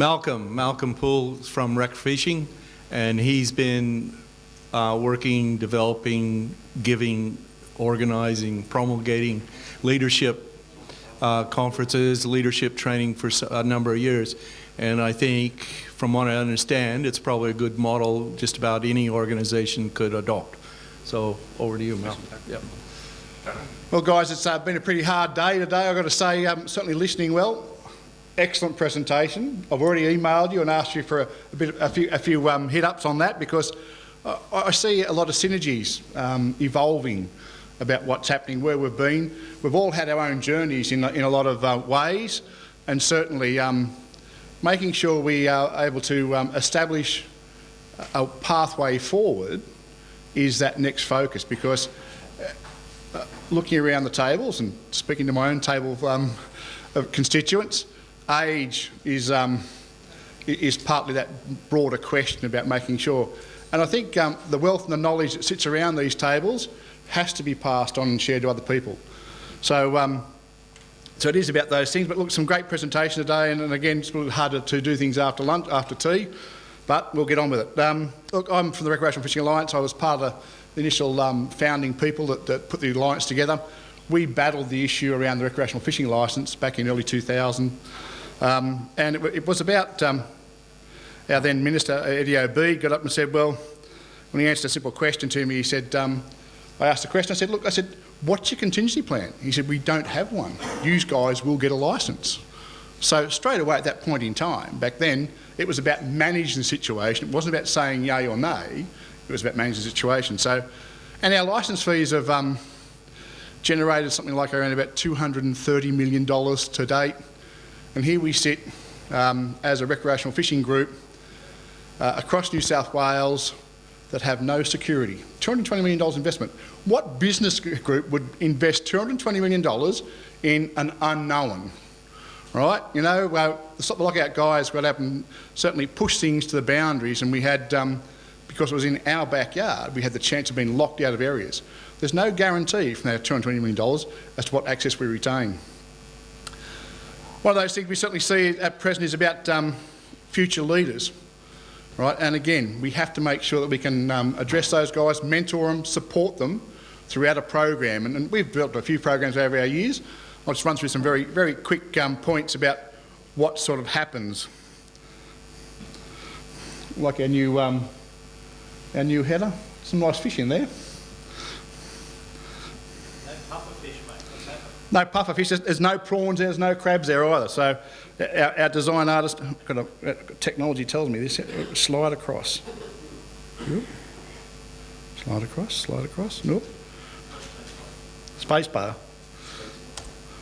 Malcom Poole from Rec Fishing, and he's been working, developing, giving, organising, promulgating leadership conferences, leadership training for a number of years. And I think, from what I understand, it's probably a good model just about any organisation could adopt. So over to you, Malcolm. Yep. Well, guys, it's been a pretty hard day today. I've got to say, certainly listening well. Excellent presentation. I've already emailed you and asked you for a few hit-ups on that, because I see a lot of synergies evolving about what's happening, where we've been. We've all had our own journeys in a lot of ways, and certainly making sure we are able to establish a pathway forward is that next focus, because looking around the tables and speaking to my own table of constituents, age is partly that broader question about making sure. And I think the wealth and the knowledge that sits around these tables has to be passed on and shared to other people. So so it is about those things. But look, some great presentation today, and again, it's a little harder to do things after lunch, after tea, but we'll get on with it. Look, I'm from the Recreational Fishing Alliance. I was part of the initial founding people that put the alliance together. We battled the issue around the recreational fishing licence back in early 2000. And it was about our then Minister, Eddie O'Bee, got up and said, well, when he answered a simple question to me, he said, I asked the question, I said, what's your contingency plan? He said, we don't have one. You guys will get a licence. So straight away at that point in time, back then, it was about managing the situation. It wasn't about saying yay or nay, it was about managing the situation. So, and our licence fees have generated something like around about $230 million to date. And here we sit as a recreational fishing group across New South Wales that have no security. $220 million investment. What business group would invest $220 million in an unknown? Right? You know, the Stop the Lockout guys got up and certainly pushed things to the boundaries, and we had, because it was in our backyard, we had the chance of being locked out of areas. There's no guarantee from that $220 million as to what access we retain. One of those things we certainly see at present is about future leaders, right? And again, we have to make sure that we can address those guys, mentor them, support them throughout a program. And we've developed a few programs over our years. I'll just run through some very, very quick points about what sort of happens. Like our new header, some nice fish in there. No puffer fish, there's no prawns there, there's no crabs there either. So our design artist, technology tells me this, slide across. Slide across, nope. Space bar.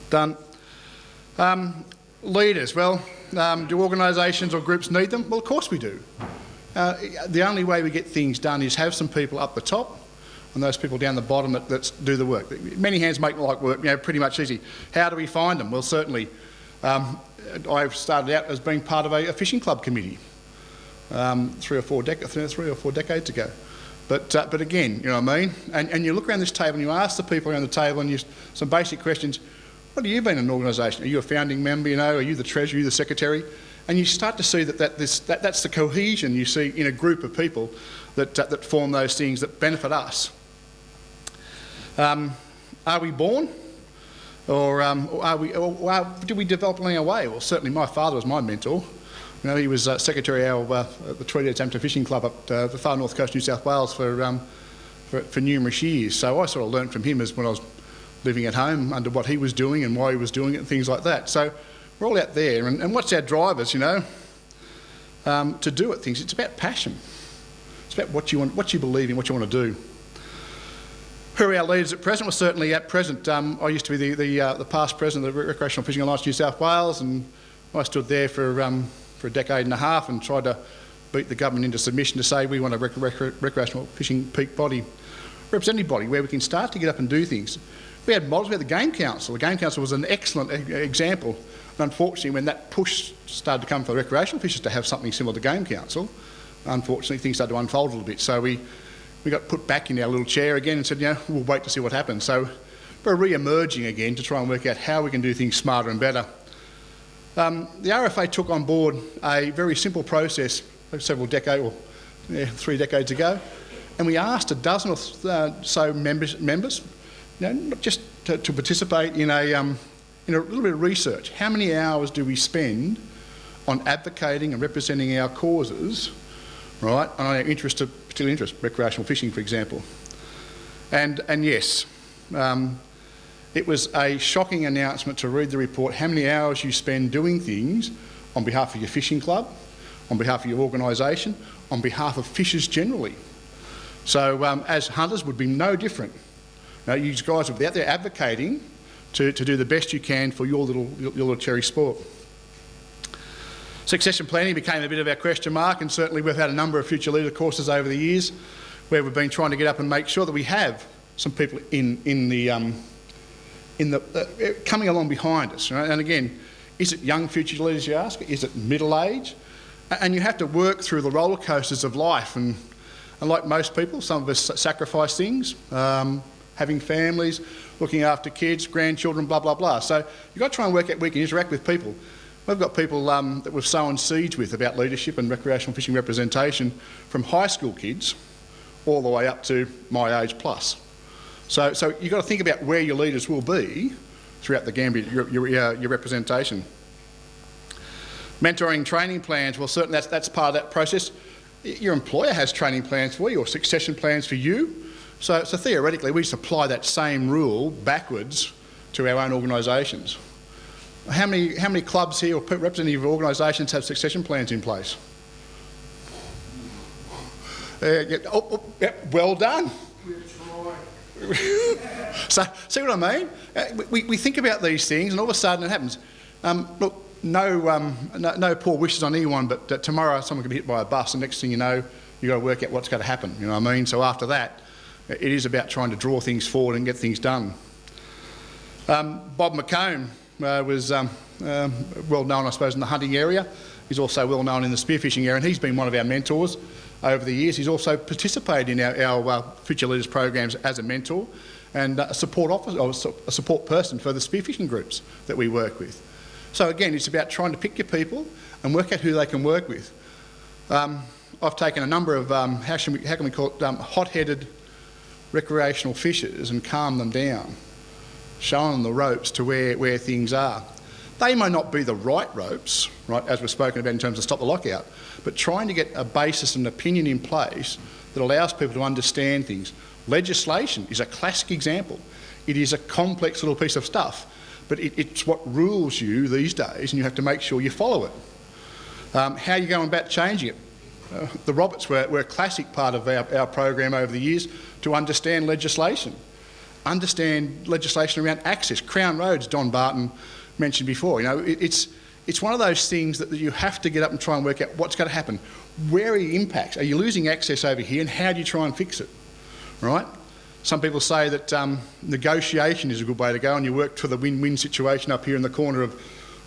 Done. Leaders, well, do organisations or groups need them? Well, of course we do. The only way we get things done is have some people up the top and those people down the bottom that do the work. Many hands make light work, pretty much easy. How do we find them? Well, certainly, I started out as being part of a fishing club committee 3 or 4 decades ago. But again, you know what I mean? And you look around this table and you ask the people around the table and some basic questions. What have you been in an organisation? Are you a founding member, Are you the treasurer, are you the secretary? And you start to see that's the cohesion you see in a group of people that form those things that benefit us. Are we born, or did we develop along our way? Well, certainly my father was my mentor. He was secretary of the Tweed Amateur Fishing Club up the far north coast of New South Wales for numerous years. So I sort of learnt from him as when I was living at home under what he was doing and why he was doing it and things like that. So we're all out there, and what's our drivers? To do it things. It's about passion. It's about what you want, what you believe in, what you want to do. Who are our leaders at present? Well, certainly at present, I used to be the past president of the Recreational Fishing Alliance New South Wales, and I stood there for a decade and a half and tried to beat the government into submission to say we want a recreational fishing peak body, representative body, where we can start to get up and do things. We had models. We had the Game Council. The Game Council was an excellent example. And unfortunately, when that push started to come for the recreational fishers to have something similar to Game Council, unfortunately things started to unfold a little bit. So we got put back in our little chair again and said, we'll wait to see what happens. So we're re-emerging again to try and work out how we can do things smarter and better. The RFA took on board a very simple process several decades, or 3 decades ago, and we asked a dozen or so members, not just to participate in a little bit of research. How many hours do we spend on advocating and representing our causes, right, on our particular interest, recreational fishing, for example? And yes, it was a shocking announcement to read the report, how many hours you spend doing things on behalf of your fishing club, on behalf of your organisation, on behalf of fishers generally. So as hunters would be no different. You guys would be out there advocating to do the best you can for your little cherry sport. Succession planning became a bit of our question mark, and certainly we've had a number of future leader courses over the years where we've been trying to get up and make sure that we have some people coming along behind us. Right? And again, is it young future leaders, you ask? Is it middle age? And you have to work through the roller coasters of life, and like most people, some of us sacrifice things, having families, looking after kids, grandchildren, blah, blah, blah. So you've got to try and work out where you can interact with people. We've got people that we've sown seeds with about leadership and recreational fishing representation from high school kids all the way up to my age plus. So you've got to think about where your leaders will be throughout the gambit, your representation. Mentoring training plans, well, certainly that's part of that process. Your employer has training plans for you or succession plans for you. So theoretically, we just apply that same rule backwards to our own organisations. How many clubs here or representative organisations have succession plans in place? Well done. So, see what I mean? We think about these things and all of a sudden it happens. Look, no poor wishes on anyone, but tomorrow someone could be hit by a bus and next thing you know, you've got to work out what's going to happen, you know what I mean? So after that, it is about trying to draw things forward and get things done. Bob Malcom was well known, I suppose, in the hunting area. He's also well known in the spearfishing area, and he's been one of our mentors over the years. He's also participated in our Future Leaders programs as a mentor and a support officer, or a support person for the spearfishing groups that we work with. So again, it's about trying to pick your people and work out who they can work with. I've taken a number of, how can we call it, hot-headed recreational fishers and calmed them down, showing them the ropes to where things are. They may not be the right ropes, right, as we've spoken about in terms of stop the lockout, but trying to get a basis and opinion in place that allows people to understand things. Legislation is a classic example. It is a complex little piece of stuff, but it's what rules you these days, and you have to make sure you follow it. How are you going about changing it? The Roberts were a classic part of our program over the years to understand legislation. Understand legislation around access. Crown Roads, Don Barton mentioned before. You know, it's one of those things that you have to get up and try and work out what's going to happen. Where are the impacts? Are you losing access over here, and how do you try and fix it? Right? Some people say that negotiation is a good way to go, and you work for the win-win situation up here in the corner of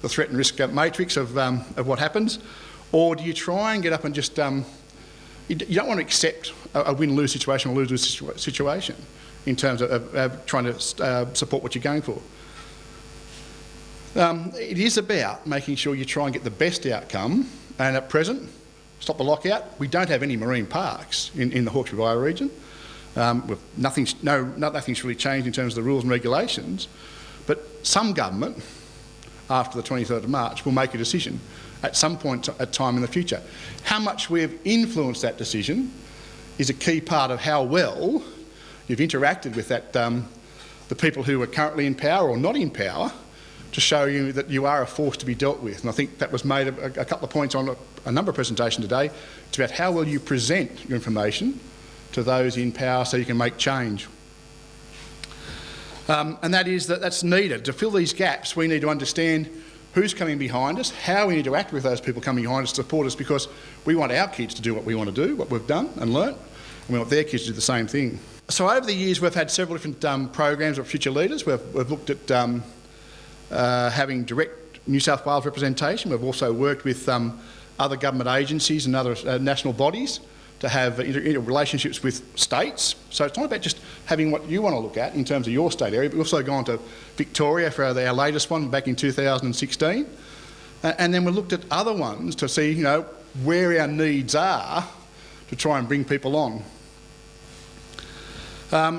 the threat and risk matrix of what happens. Or do you try and get up and just... you don't want to accept a win-lose situation or lose-lose situation in terms of trying to support what you're going for. It is about making sure you try and get the best outcome, and at present, stop the lockout, we don't have any marine parks in the Hawkesbury region. Nothing's really changed in terms of the rules and regulations, but some government, after the 23rd of March, will make a decision at some point at time in the future. How much we've influenced that decision is a key part of how well you've interacted with that, the people who are currently in power or not in power, to show you that you are a force to be dealt with. And I think that was made a couple of points on a number of presentations today. It's about how well you present your information to those in power so you can make change. And that's needed. To fill these gaps, we need to understand who's coming behind us, how we need to act with those people coming behind us to support us, because we want our kids to do what we want to do, what we've done and learnt, and we want their kids to do the same thing. So over the years, we've had several different programs of future leaders. We've looked at having direct New South Wales representation. We've also worked with other government agencies and other national bodies to have relationships with states. So it's not about just having what you want to look at in terms of your state area, but we've also gone to Victoria for our latest one back in 2016. And then we looked at other ones to see, you know, where our needs are to try and bring people on.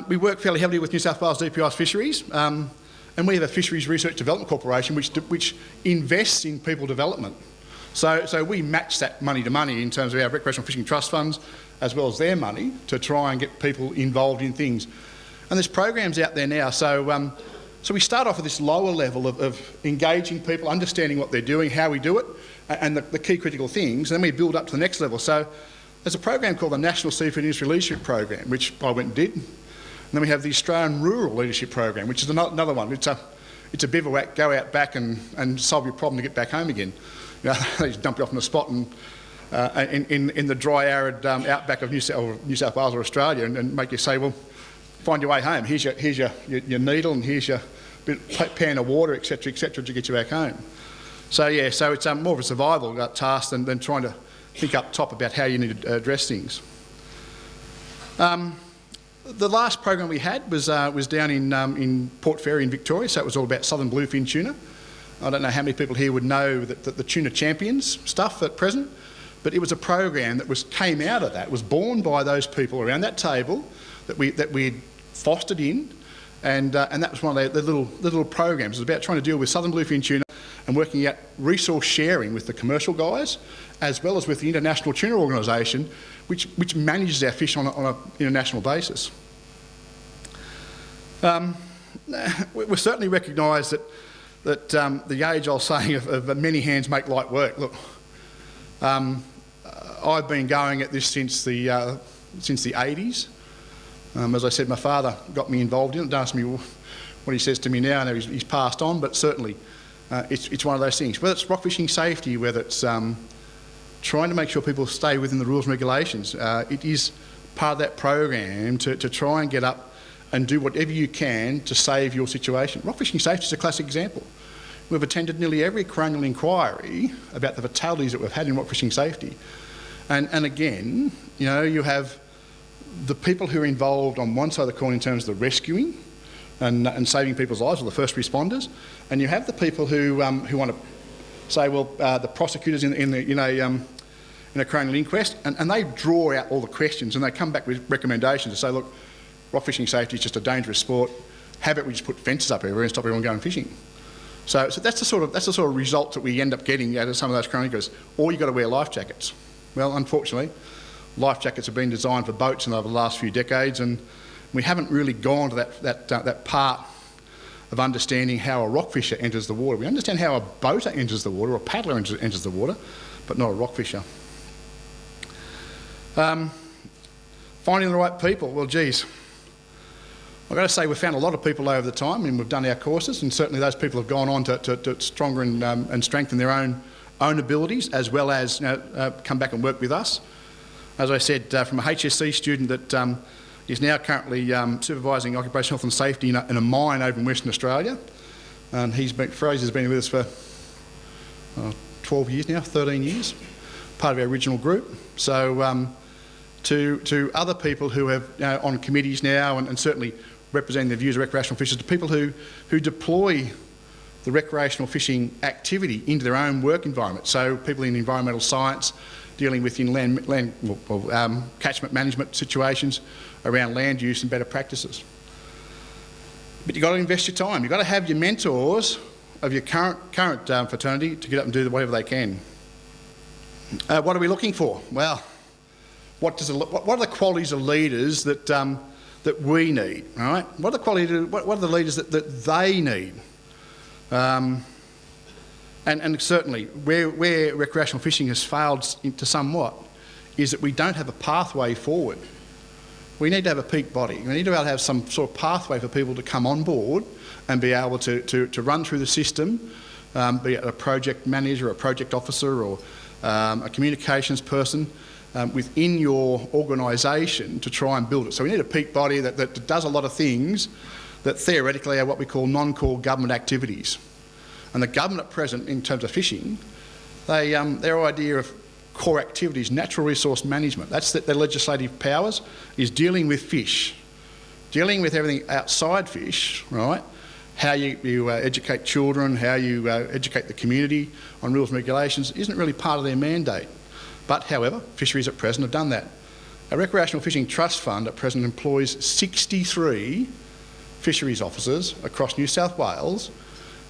We work fairly heavily with New South Wales DPI's fisheries, and we have a Fisheries Research Development Corporation which invests in people development. So we match that money to money in terms of our recreational fishing trust funds, as well as their money, to try and get people involved in things. And there's programs out there now. So we start off at this lower level of engaging people, understanding what they're doing, how we do it, and the key critical things. And then we build up to the next level. So there's a program called the National Seafood Industry Leadership Program, which I went and did. And then we have the Australian Rural Leadership Program, which is another one. It's a bivouac, go out back and solve your problem to get back home again. You know, they just dump you off on the spot and in the dry, arid outback of New South Wales or Australia, and make you say, well, find your way home. Here's your needle, and here's your pan of water, etc., to get you back home. So yeah, so it's more of a survival task than trying to think up top about how you need to address things. The last program we had was down in Port Fairy in Victoria, so it was all about southern bluefin tuna. I don't know how many people here would know that the Tuna Champions stuff at present, but it was a program that came out of that, was born by those people around that table that we fostered in, and that was one of the little programs. It was about trying to deal with southern bluefin tuna and working out resource sharing with the commercial guys, as well as with the International Tuna Organisation, which manages our fish on an international basis. We certainly recognise that the age-old saying of many hands make light work. Look, I've been going at this since the 80s. As I said, my father got me involved in it. Don't ask me what he says to me now. I know he's passed on, but certainly it's one of those things. Whether it's rock fishing safety, whether it's trying to make sure people stay within the rules and regulations, it is part of that program to try and get up and do whatever you can to save your situation. Rock fishing safety is a classic example. We've attended nearly every coronial inquiry about the fatalities that we've had in rock fishing safety. And again, you know, you have the people who are involved on one side of the coin in terms of the rescuing and saving people's lives, or the first responders, and you have the people who want to say, well, the prosecutors in a coronial inquest, and they draw out all the questions and they come back with recommendations to say, look, rock fishing safety is just a dangerous sport. How about we just put fences up everywhere and stop everyone going fishing? So that's the sort of result that we end up getting out of some of those coronial inquests. Or you've got to wear life jackets. Well, unfortunately, life jackets have been designed for boats over the last few decades, and we haven't really gone to that part of understanding how a rock fisher enters the water. We understand how a boater enters the water, or a paddler enters the water, but not a rock fisher. Finding the right people. Well, geez, I've got to say we've found a lot of people over the time, and we've done our courses, and certainly those people have gone on to stronger and strengthen their own abilities, as well as come back and work with us. As I said, from a HSC student that is now currently supervising occupational health and safety in a mine over in Western Australia, and Fraser's been with us for 12 years now, 13 years, part of our original group. So to other people who have on committees now and certainly representing the views of recreational fishers, to people who deploy the recreational fishing activity into their own work environment. So people in environmental science, dealing with catchment management situations around land use and better practices. But you've got to invest your time. You've got to have your mentors of your current fraternity to get up and do whatever they can. What are we looking for? Well, what are the qualities of leaders that we need? All right. What are the leaders that they need? And certainly, where recreational fishing has failed to somewhat, is that we don't have a pathway forward. We need to have a peak body. We need to be able to have some sort of pathway for people to come on board and be able to run through the system, be it a project manager, a project officer, or a communications person within your organisation to try and build it. So we need a peak body that does a lot of things that theoretically are what we call non-core government activities. And the government at present, in terms of fishing, their idea of core activities, natural resource management, that's their legislative powers, is dealing with fish, dealing with everything outside fish, right, how you educate children, how you educate the community on rules and regulations isn't really part of their mandate. But, however, fisheries at present have done that. Our Recreational Fishing Trust Fund at present employs 63 fisheries officers across New South Wales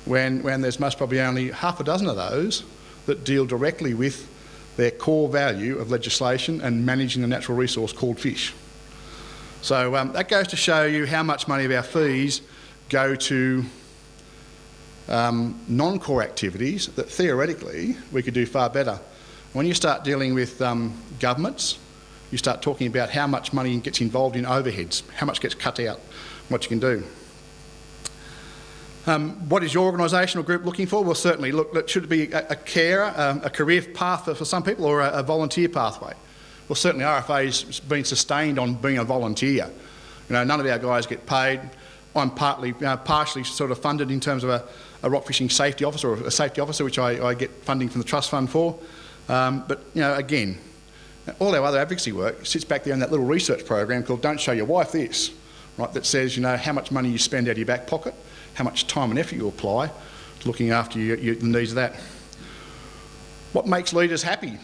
when there's most probably only half a dozen of those that deal directly with their core value of legislation and managing the natural resource called fish. So that goes to show you how much money of our fees go to non-core activities that theoretically we could do far better. When you start dealing with governments, you start talking about how much money gets involved in overheads, how much gets cut out, what you can do. What is your organisation or group looking for? Well, certainly, look, should it be a carer, a career path for some people, or a volunteer pathway? Well, certainly RFA's been sustained on being a volunteer. You know, none of our guys get paid. I'm partially sort of funded in terms of a rock fishing safety officer or a safety officer, which I get funding from the trust fund for. But, you know, again, all our other advocacy work sits back there in that little research program called Don't Show Your Wife This, right, that says, you know, how much money you spend out of your back pocket, how much time and effort you apply to looking after the needs of that. What makes leaders happy?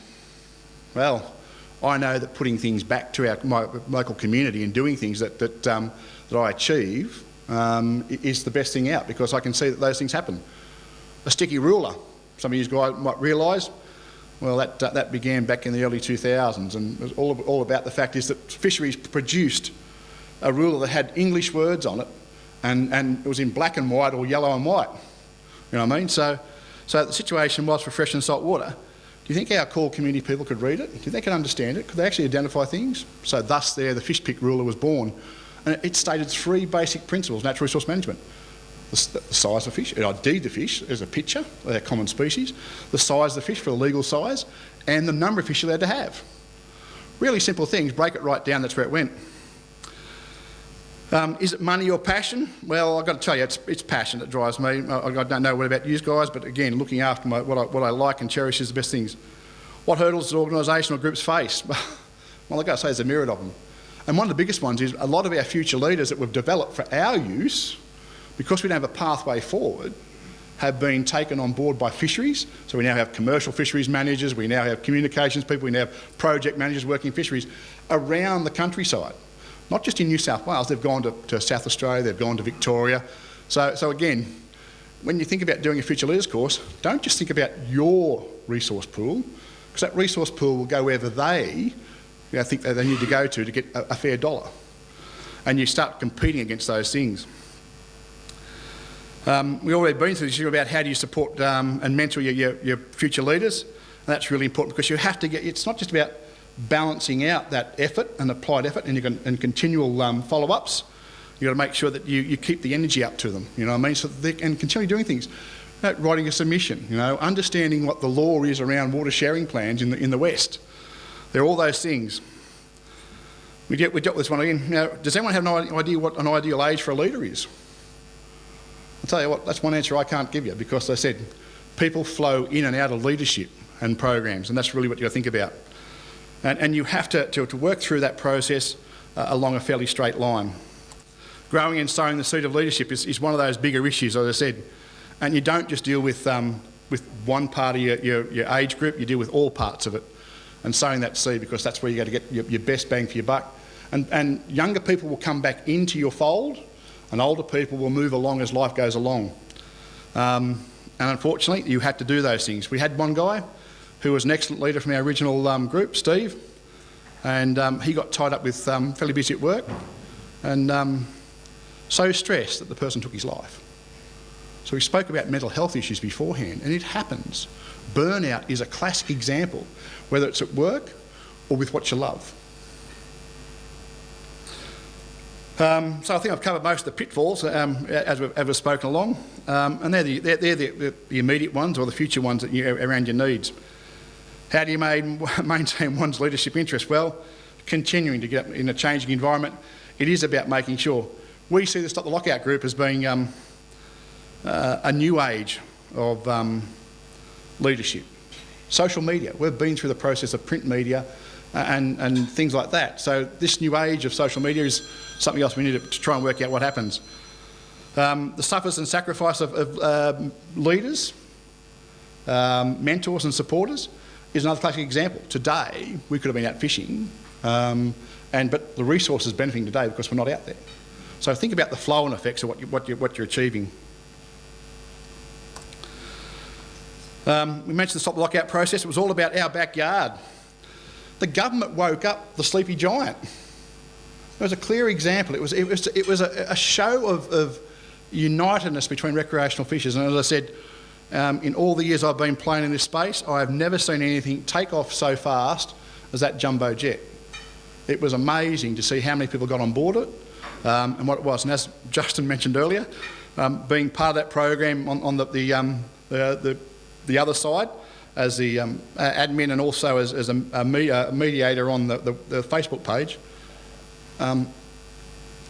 Well, I know that putting things back to my local community and doing things that I achieve is the best thing out, because I can see that those things happen. A sticky ruler, some of you guys might realise, well, that began back in the early 2000s, and it was all about the fact is that fisheries produced a ruler that had English words on it, and it was in black and white or yellow and white. You know what I mean? So the situation was for fresh and salt water. Do you think our core community people could read it? Do you think they could understand it? Could they actually identify things? So thus there, the fish pick ruler was born. And it stated 3 basic principles, natural resource management. The size of fish, it ID'd the fish as a picture, they're common species, the size of the fish for the legal size, and the number of fish you're allowed to have. Really simple things, break it right down, that's where it went. Is it money or passion? Well, I've got to tell you, it's passion that drives me. I don't know what about you guys, but again, looking after what I like and cherish is the best things. What hurdles do organisational groups face? Well, I've got to say there's a myriad of them. And one of the biggest ones is a lot of our future leaders that we've developed for our use, because we don't have a pathway forward, have been taken on board by fisheries. So we now have commercial fisheries managers, we now have communications people, we now have project managers working fisheries around the countryside. Not just in New South Wales, they've gone to South Australia, they've gone to Victoria. So again, when you think about doing a future leaders course, don't just think about your resource pool, because that resource pool will go wherever they think that they need to go to get a fair dollar. And you start competing against those things. We've already been through this issue about how do you support and mentor your future leaders. And that's really important, because you have to it's not just about balancing out that effort and applied effort and continual follow-ups. You've got to make sure that you keep the energy up to them, you know what I mean, so that they can continue doing things. Writing a submission, you know, understanding what the law is around water sharing plans in the West. There are all those things. We dealt with this one again. Now, does anyone have an idea what an ideal age for a leader is? I'll tell you what, that's one answer I can't give you, because I said people flow in and out of leadership and programs, and that's really what you've got to think about. And you have to work through that process along a fairly straight line. Growing and sowing the seed of leadership is one of those bigger issues, as I said. And you don't just deal with one part of your age group, you deal with all parts of it. And sowing that seed, because that's where you got to get your best bang for your buck. And younger people will come back into your fold, and older people will move along as life goes along. And unfortunately, you had to do those things. We had one guy who was an excellent leader from our original group, Steve, and he got tied up with fairly busy at work, and so stressed that the person took his life. So we spoke about mental health issues beforehand, and it happens. Burnout is a classic example, whether it's at work or with what you love. So I think I've covered most of the pitfalls as we've spoken along, and they're the immediate ones or the future ones that around your needs. How do you maintain one's leadership interest? Well, continuing to get in a changing environment, it is about making sure. We see the Stop the Lockout group as being a new age of leadership. Social media, we've been through the process of print media and things like that. So this new age of social media is something else we need to try and work out what happens. The suffers and sacrifice of leaders, mentors and supporters is another classic example. Today, we could have been out fishing, but the resource is benefiting today because we're not out there. So think about the flow-on effects of what you're achieving. We mentioned the stop the lockout process. It was all about our backyard. The government woke up the sleepy giant. It was a clear example. It was a show of unitedness between recreational fishers. And as I said, in all the years I've been playing in this space, I have never seen anything take off so fast as that jumbo jet. It was amazing to see how many people got on board it and what it was. And as Justin mentioned earlier, being part of that program on the other side as the admin and also as a mediator on the Facebook page,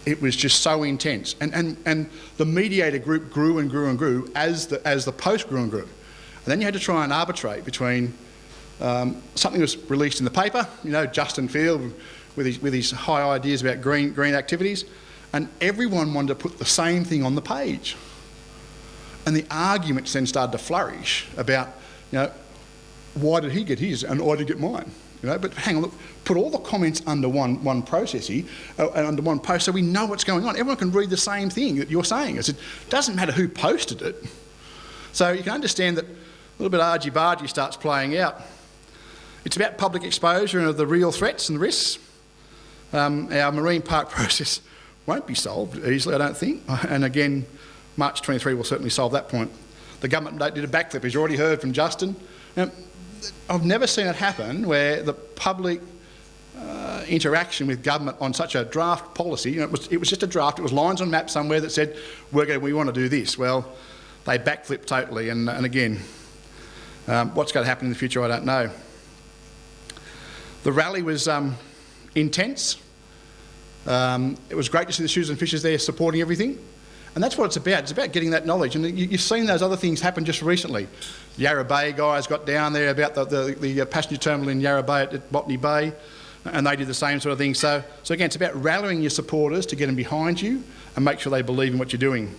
it was just so intense. And the mediator group grew and grew and grew as the post grew and grew. And then you had to try and arbitrate between something was released in the paper, you know, Justin Field with his high ideas about green activities, and everyone wanted to put the same thing on the page. And the arguments then started to flourish about, you know, why did he get his and I did get mine? You know, but hang on, look, put all the comments under one process here, under one post, so we know what's going on. Everyone can read the same thing that you're saying. It doesn't matter who posted it. So you can understand that a little bit of argy-bargy starts playing out. It's about public exposure and of the real threats and risks. Our marine park process won't be solved easily, I don't think. And again, March 23 will certainly solve that point. The government did a backflip, as you already heard from Justin. Now, I've never seen it happen where the public interaction with government on such a draft policy, you know, it was just a draft, it was lines on a map somewhere that said, we want to do this. Well, they backflipped totally, and again, what's going to happen in the future, I don't know. The rally was intense. It was great to see the shooters and fishers there supporting everything. And that's what it's about. It's about getting that knowledge. And you've seen those other things happen just recently. The Yarra Bay guys got down there about the passenger terminal in Yarra Bay at Botany Bay, and they did the same sort of thing. So again, it's about rallying your supporters to get them behind you and make sure they believe in what you're doing.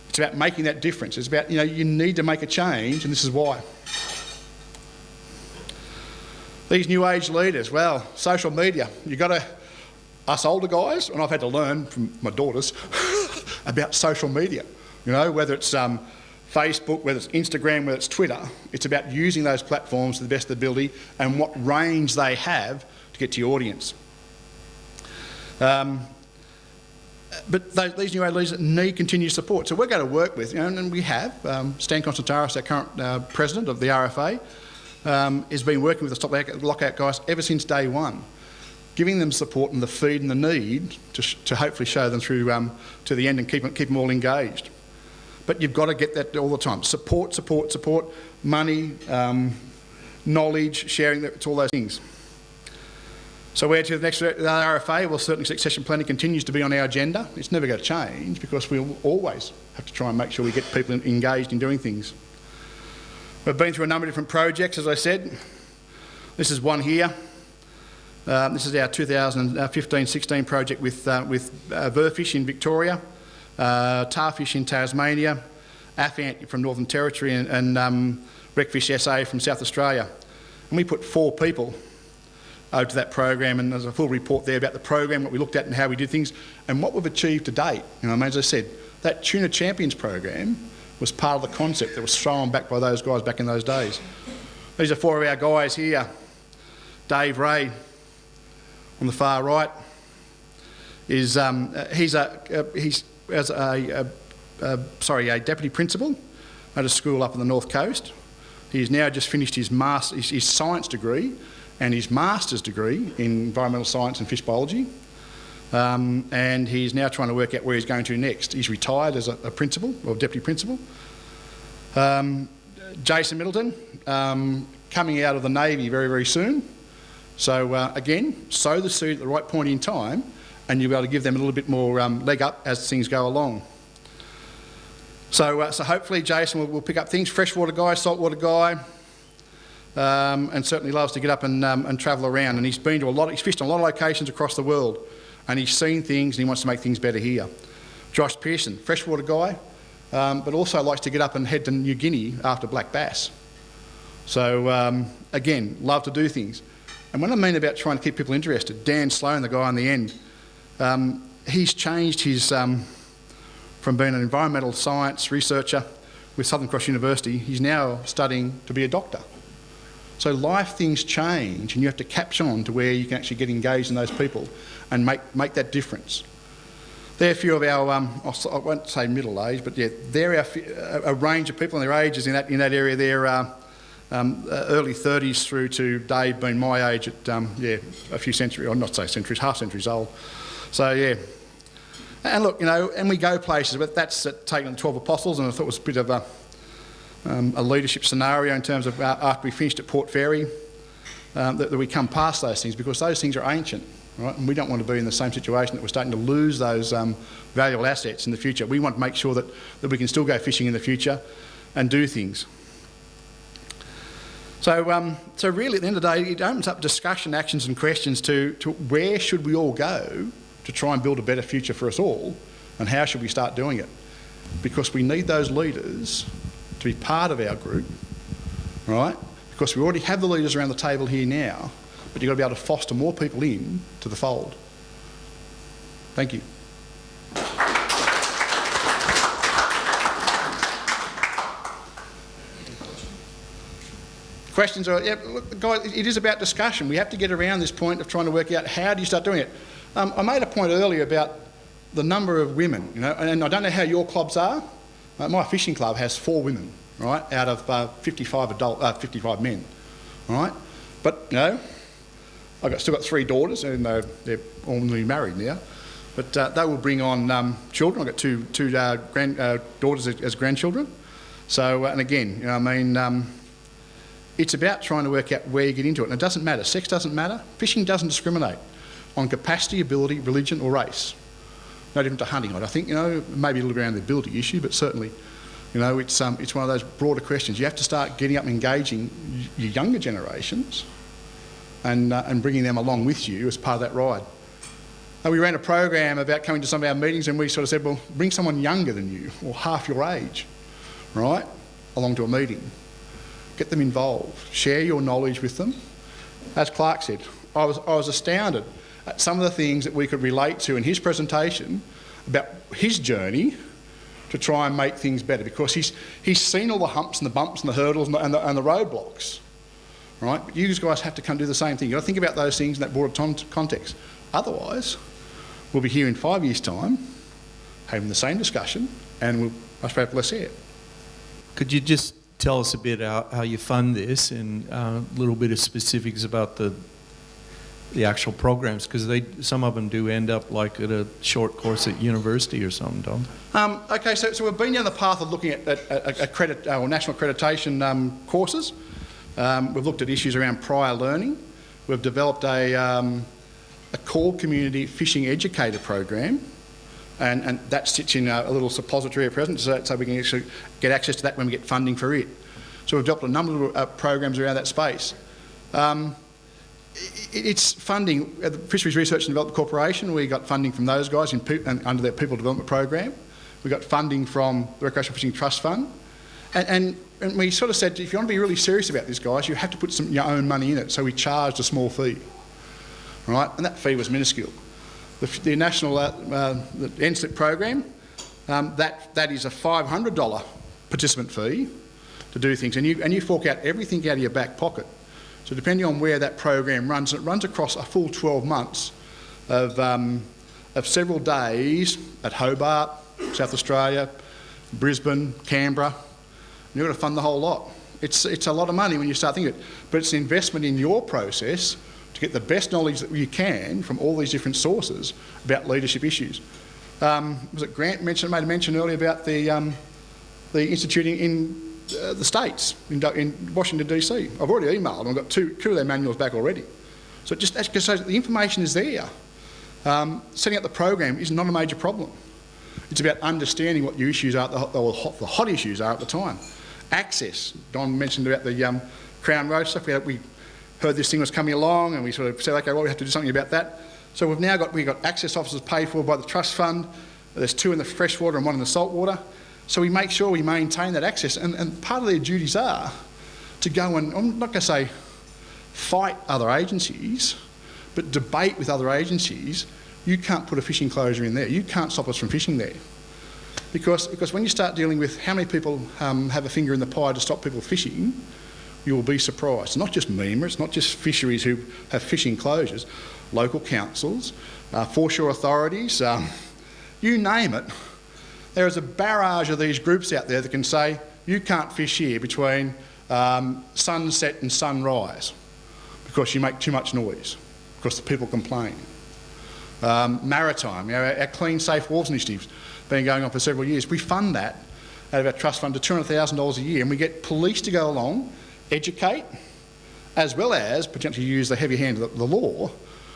It's about making that difference. It's about, you know, you need to make a change, and this is why. These new age leaders, well, social media. You've got to, us older guys, and I've had to learn from my daughters, about social media. You know, whether it's Facebook, whether it's Instagram, whether it's Twitter, it's about using those platforms to the best of their ability and what range they have to get to your audience. But these new age leaders need continued support. So we're going to work with, you know, and we have, Stan Constantaris, our current president of the RFA, has been working with the Stop Lockout guys ever since day one, giving them support and the feed and the need to hopefully show them through to the end and keep them all engaged. But you've got to get that all the time. Support, money, knowledge, sharing, it's all those things. So we're to the next RFA. Well, certainly succession planning continues to be on our agenda. It's never going to change because we'll always have to try and make sure we get people engaged in doing things. We've been through a number of different projects, as I said. This is one here. This is our 2015-16 project with Verfish in Victoria, Tarfish in Tasmania, Afant from Northern Territory and Wreckfish SA from South Australia. And we put 4 people over to that program, and there's a full report there about the program, what we looked at and how we did things, and what we've achieved to date. You know, as I said, that Tuna Champions program was part of the concept that was thrown back by those guys back in those days. These are 4 of our guys here. Dave Ray, on the far right, is he's a deputy principal at a school up on the North Coast. He's now just finished his science degree and his master's degree in environmental science and fish biology, and he's now trying to work out where he's going to next. He's retired as a principal or deputy principal. Jason Middleton, coming out of the Navy very, very soon. So again, sow the seed at the right point in time and you'll be able to give them a little bit more leg up as things go along. So hopefully Jason will pick up things. Freshwater guy, saltwater guy, and certainly loves to get up and travel around. And he's been to he's fished on a lot of locations across the world and he's seen things and he wants to make things better here. Josh Pearson, freshwater guy, but also likes to get up and head to New Guinea after black bass. So again, love to do things. And what I mean about trying to keep people interested, Dan Sloan, the guy on the end, he's changed his, from being an environmental science researcher with Southern Cross University, he's now studying to be a doctor. So life things change and you have to catch on to where you can actually get engaged in those people and make that difference. They're a few of our, I won't say middle age, but yeah, they're a range of people and their ages in that area. They're early 30s through to Dave being my age at, a few centuries, or not say centuries, half centuries old. So yeah. And look, and we go places, but that's taking the 12 apostles, and I thought it was a bit of a leadership scenario in terms of after we finished at Port Fairy, that we come past those things because those things are ancient, right? And we don't want to be in the same situation that we're starting to lose those valuable assets in the future. We want to make sure that we can still go fishing in the future and do things. So really at the end of the day, it opens up discussion, actions and questions to where should we all go to try and build a better future for us all, and how should we start doing it? Because we need those leaders to be part of our group, right? Because we already have the leaders around the table here now, but you've got to be able to foster more people in to the fold. Thank you. Questions are, yeah, look, guys, it is about discussion. We have to get around this point of trying to work out how do you start doing it. I made a point earlier about the number of women, and I don't know how your clubs are. My fishing club has 4 women, right, out of 55 men, right? But I've still got 3 daughters, and they're all newly married now. But they will bring on children. I've got two daughters as grandchildren. So, and again, it's about trying to work out where you get into it. And it doesn't matter. Sex doesn't matter. Fishing doesn't discriminate on capacity, ability, religion or race. No different to hunting. I think, maybe a little around the ability issue, but certainly, it's one of those broader questions. You have to start getting up and engaging your younger generations and bringing them along with you as part of that ride. We ran a program about coming to some of our meetings and we sort of said, well, bring someone younger than you or half your age, right, along to a meeting. Get them involved. Share your knowledge with them. As Clark said, I was astounded at some of the things that we could relate to in his presentation about his journey to try and make things better, because he's seen all the humps and the bumps and the hurdles and the roadblocks, right? But you guys have to come do the same thing. You've got to think about those things in that broader context. Otherwise, we'll be here in 5 years' time having the same discussion and we'll much better less air. Could you just tell us a bit how you fund this and a little bit of specifics about the actual programs, because some of them do end up like at a short course at university or something, don't they? Okay, so we've been down the path of looking at national accreditation courses. We've looked at issues around prior learning. We've developed a core community fishing educator program, and that sits in a little suppository at present, so we can actually get access to that when we get funding for it. So we've developed a number of programs around that space. It's funding at the Fisheries Research and Development Corporation. We got funding from those guys under their People Development Program. We got funding from the Recreational Fishing Trust Fund. And we sort of said, if you want to be really serious about this, guys, you have to put your own money in it. So we charged a small fee, right? And that fee was minuscule. The national the NSLIP program, that is a $500 participant fee to do things. And you fork out everything out of your back pocket. So depending on where that program runs, it runs across a full 12 months of several days at Hobart, South Australia, Brisbane, Canberra. And you've got to fund the whole lot. It's a lot of money when you start thinking of it, but it's an investment in your process to get the best knowledge that you can from all these different sources about leadership issues. Was it Grant made a mention earlier about the instituting in the States, in Washington DC. I've already emailed them. I've got two of their manuals back already. So so the information is there. Setting up the program is not a major problem. It's about understanding what your issues are, the hot issues are at the time. Access. Don mentioned about the Crown Road stuff. We heard this thing was coming along and we sort of said, okay, well, we have to do something about that. So we've got access officers paid for by the trust fund. There's 2 in the freshwater and 1 in the saltwater. So we make sure we maintain that access. And part of their duties are to go and, I'm not going to say fight other agencies, but debate with other agencies. You can't put a fishing closure in there. You can't stop us from fishing there. Because when you start dealing with how many people have a finger in the pie to stop people fishing, you will be surprised. It's not just MEMA, it's not just fisheries who have fishing closures, local councils, foreshore authorities, you name it. There is a barrage of these groups out there that can say, you can't fish here between sunset and sunrise because you make too much noise, because the people complain. Maritime, our Clean Safe Wharves initiative's been going on for several years. We fund that out of our trust fund to $200,000 a year, and we get police to go along, educate, as well as potentially use the heavy hand of the law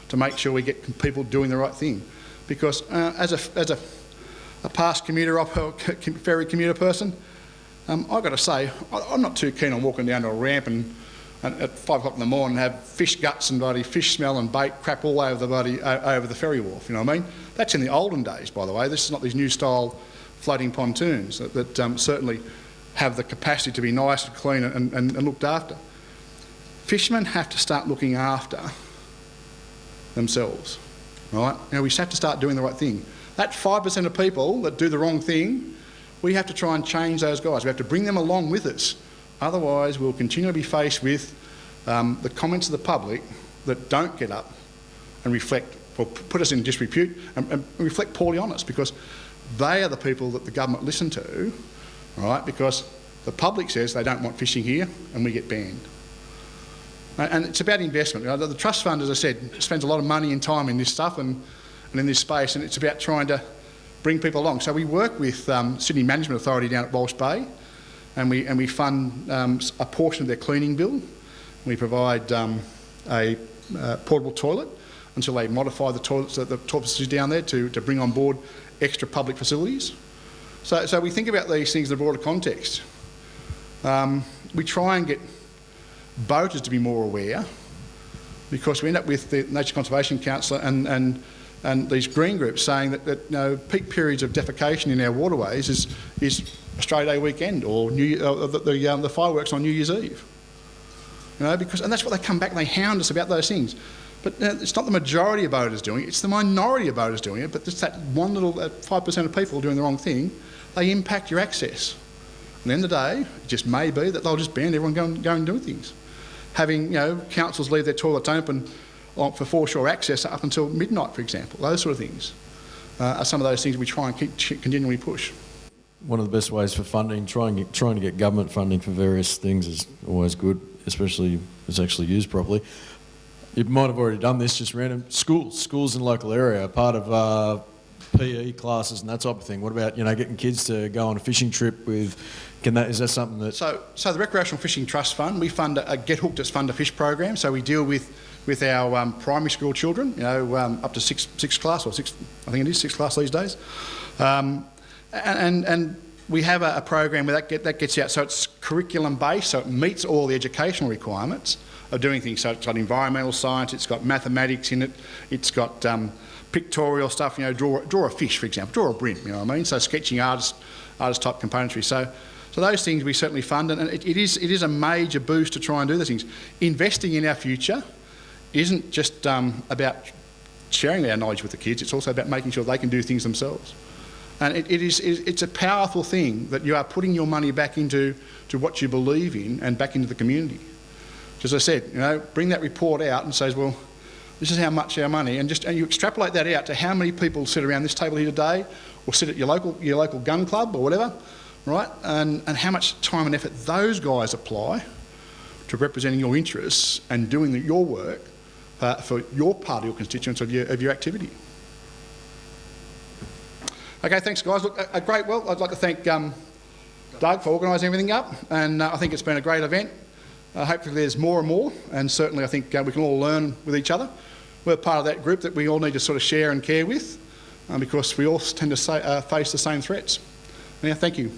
to make sure we get people doing the right thing. Because as a past commuter, ferry commuter person, I've got to say, I'm not too keen on walking down to a ramp and at 5 o'clock in the morning have fish guts and bloody fish smell and bait crap all over the ferry wharf, you know what I mean? That's in the olden days, by the way. This is not these new style floating pontoons that certainly have the capacity to be nice and clean and looked after. Fishermen have to start looking after themselves, right? Now we have to start doing the right thing. That 5% of people that do the wrong thing, we have to try and change those guys. We have to bring them along with us. Otherwise, we'll continue to be faced with the comments of the public that don't get up and reflect, or put us in disrepute and reflect poorly on us, because they are the people that the government listen to, right? Because the public says they don't want fishing here and we get banned. And it's about investment. You know, the trust fund, as I said, spends a lot of money and time in this stuff and in this space, and it's about trying to bring people along. So we work with Sydney Management Authority down at Walsh Bay, and we fund a portion of their cleaning bill. We provide a portable toilet until they modify the toilets, the toilet facilities down there to bring on board extra public facilities. So we think about these things in a broader context. We try and get boaters to be more aware, because we end up with the Nature Conservation Council and these green groups saying that you know, peak periods of defecation in our waterways is Australia Day weekend or the fireworks on New Year's Eve. You know, and that's what they come back and they hound us about those things. But it's not the majority of boaters doing it, it's the minority of boaters doing it, but it's that one little 5% of people doing the wrong thing, they impact your access. At the end of the day, it just may be that they'll just ban everyone going and doing things. Having, you know, councils leave their toilets open for foreshore access up until midnight, for example. Those sort of things are some of those things we try and continually push. One of the best ways for funding, trying to get government funding for various things is always good, especially if it's actually used properly. You might have already done this, just random schools in the local area are part of PE classes and that type of thing. What about, you know, getting kids to go on a fishing trip with, is that something that... So the Recreational Fishing Trust Fund, we fund a Get Hooked at Fund a Fish program. So we deal with our primary school children, you know, up to sixth class, or sixth, I think it is sixth class these days. And we have a program where that gets out, so it's curriculum based, so it meets all the educational requirements of doing things. So it's got environmental science, it's got mathematics in it, it's got pictorial stuff, you know, draw a fish, for example, draw a brim, you know what I mean? So sketching artist type componentry. So those things we certainly fund, and it is a major boost to try and do those things. Investing in our future isn't just about sharing our knowledge with the kids, it's also about making sure they can do things themselves. And it's a powerful thing that you are putting your money back into what you believe in and back into the community. As I said, you know, bring that report out and says, well, this is how much our money, and you extrapolate that out to how many people sit around this table here today, or sit at your local gun club or whatever, right? And how much time and effort those guys apply to representing your interests and doing your work for your part of your constituents of your activity. Okay, thanks guys. Look, I'd like to thank Doug for organising everything up, and I think it's been a great event. Hopefully there's more and more, and certainly I think we can all learn with each other. We're part of that group that we all need to sort of share and care with, because we all tend to face the same threats. Yeah, thank you.